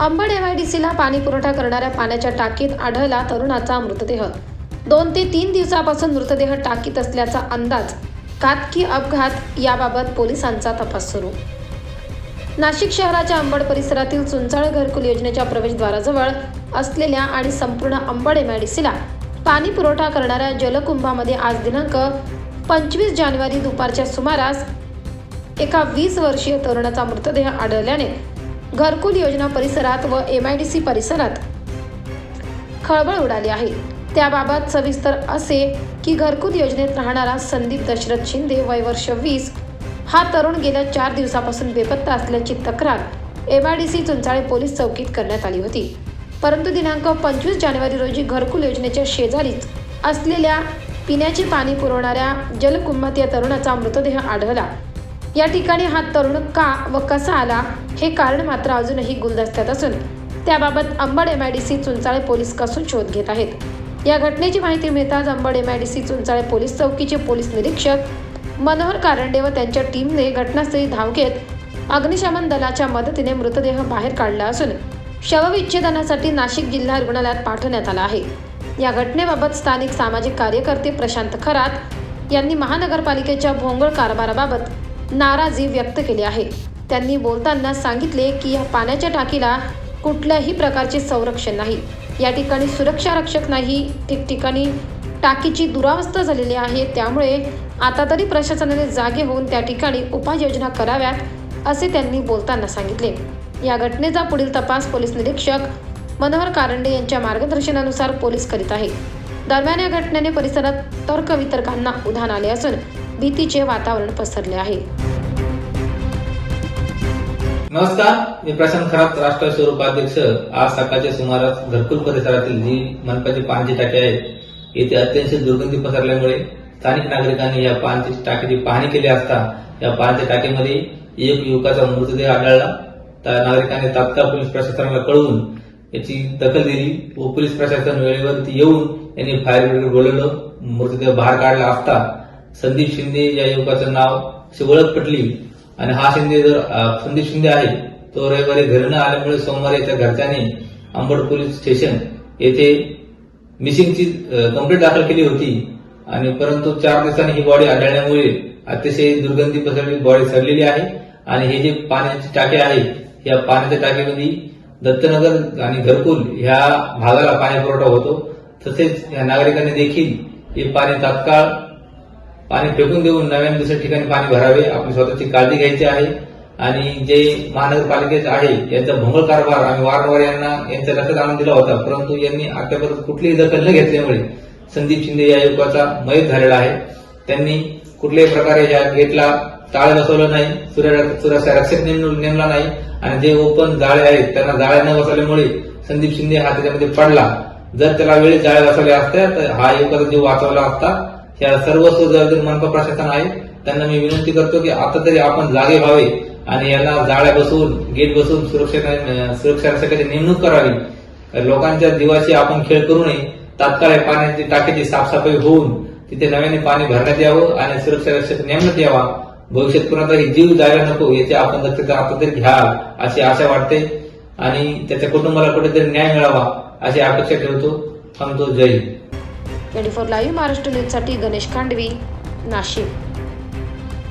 अंबड MIDCला पाणी पुरवठा करणाऱ्या पाण्याच्या टाकीत आढळला तरुणाचा मृतदेह। 2 ते 3 दिवसापासून मृतदेह टाकीत असल्याचा अंदाज। घातकी अपघात याबाबत पोलिसांचा तपास सुरू। नाशिक शहराच्या अंबड परिसरातील चुंचाळे घरकुल योजनेच्या प्रवेशद्वाराजवळ असलेल्या आणि संपूर्ण अंबड MIDCला पाणी पुरवठा करणाऱ्या जलकुंभामध्ये आज दिनांक 25 जानेवारी दुपारच्या सुमारास एका 20 वर्षीय तरुणाचा मृतदेह आढळल्याने घरकुल योजना परिसरात व MIDC परिसरात खळबळ उडाली आहे। त्याबाबत सविस्तर असे की घरकुल योजनेत राहणारा संदीप दशरथ शिंदे वय वर्ष 20 हा तरुण गेल्या 4 दिवसापासून बेपत्ता असल्याची तक्रार MIDC चुंचाळे पोलीस चौकीत करण्यात आली होती। परंतु दिनांक 25 जानेवारी रोजी घरकुल योजनेच्या शेजारीच असलेल्या पिण्याचे पाणी पुरवणाऱ्या जलकुंभात या तरुणाचा मृतदेह आढळला। या ठिकाणी हा तरुण का व कसा आला हे कारण मात्र अजूनही गुलदस्त्यात असून त्याबाबत अंबड MIDC चुंचाळे पोलीस कसून शोध घेत आहेत। या घटनेची माहिती मिळताच अंबड MIDC चुंचाळे पोलीस चौकीचे पोलीस निरीक्षक मनोहर कारंडे व त्यांच्या टीमने घटनास्थळी धाव घेत अग्निशमन दलाच्या मदतीने मृतदेह बाहेर काढला असून शवविच्छेदनासाठी नाशिक जिल्हा रुग्णालयात पाठवण्यात आला आहे। या घटनेबाबत स्थानिक सामाजिक कार्यकर्ते प्रशांत खरात यांनी महानगरपालिकेच्या भोंगळ कारभाराबाबत नाराजी व्यक्त केली आहे। त्यांनी बोलताना सांगितले की या पाण्याच्या टाकीला कुठल्याही प्रकारचे संरक्षण नाही, या ठिकाणी सुरक्षा रक्षक नाही, ठिकठिकाणी टाकीची दुरावस्था झालेली आहे। त्यामुळे आता तरी प्रशासनाने जागे होऊन त्या ठिकाणी उपाययोजना कराव्यात असे त्यांनी बोलताना सांगितले। या घटनेचा पुढील तपास पोलीस निरीक्षक मनोहर कारंडे यांच्या मार्गदर्शनानुसार पोलीस करीत आहेत। दरम्यान या घटनेने परिसरात तर्कवितर्कांना उधाण आले असून भीतीचे वातावरण पसरले आहे। नमस्कार, मी प्रशांत खरात, राष्ट्रीय स्वरूपाध्यक्ष। आज सकाळच्या सुमारास घरकुल परिसरातील जी मनपाची पाण्याची टाकी आहे येथे अत्यंत दुर्गंधी पसरल्यामुळे स्थानिक नागरिकांनी या पाण्याची टाकीची पाहणी केली असता या पाण्याच्या टाकीमध्ये एक युवकाचा मृतदेह आढळला। त्या नागरिकांनी तात्काळ पोलीस प्रशासनाला कळवून याची दखल दिली व पोलीस प्रशासन वेळेवरती येऊन यांनी फायर ब्रिगेड बोलवलं। मृतदेह बाहेर काढला असता संदीप शिंदे या युवकाचं नाव ओळख पटली आणि हा शिंदे जर संदीप शिंदे आहे तो रविवारी घरी न आल्यामुळे सोमवारी त्याच्या घरच्यांनी अंबड पोलीस स्टेशन येथे मिसिंगची कंप्लेंट दाखल केली होती आणि परंतु 4 दिवसांनी ही बॉडी आढळल्यामुळे अतिशय दुर्गंधी पसरलेली बॉडी सडलेली आहे आणि हे जे पाण्याची टाकी आहे या पाण्याच्या टाकीमध्ये दत्तनगर आणि घरकुल ह्या भागाला पाणी पुरवठा होतो। तसेच या नागरिकांनी देखील हे पाणी तात्काळ पाणी फेकून देऊन नव्याने दुसऱ्या ठिकाणी पाणी भरावे, आपली स्वतःची काळजी घ्यायची आहे। आणि जे महानगरपालिकेचे आहे यांचा भोंगळ कारभार आम्ही वारंवार यांच्या लक्षात आणून दिला होता, परंतु यांनी आतापर्यंत कुठलीही दखल न घेतल्यामुळे संदीप शिंदे या युवकाचा मयत झालेला आहे। त्यांनी कुठल्याही प्रकारे या गेटला ताळे बसवलं नाही, सुरक्षा रक्षक नेमला नाही आणि जे ओपन जाळे आहेत त्यांना जाळ्या न बसवल्यामुळे संदीप शिंदे हा त्याच्यामध्ये पडला। जर त्याला वेळेत जाळ्या बसवल्या असत्या तर हा युवकाचा जीव वाचवला असता। या सर्व जबाबदारी मनपा प्रशासन आहे। त्यांना मी विनंती करतो की आता तरी आपण जागे व्हावे आणि यांना जाळ्या बसवून गेट बसवून सुरक्षा रक्षकाची नेमणूक करावी। लोकांच्या जीवाशी आपण खेळ करू नये। तात्काळ पाण्याची टाकीची साफसफाई होऊन तिथे नव्याने पाणी भरण्यात यावं आणि सुरक्षा रक्षक नेमण्यात यावा। भविष्यात कुणाचाही जीव जायला नको याची आपण दक्षता आता तरी घ्याल अशी आशा वाटते आणि त्याच्या कुटुंबाला कुठेतरी न्याय मिळावा अशी अपेक्षा ठेवतो। थांबतो। जय हिंद। 24 लाईव्ह महाराष्ट्र न्यूजसाठी गणेश खांडवी, नाशिक।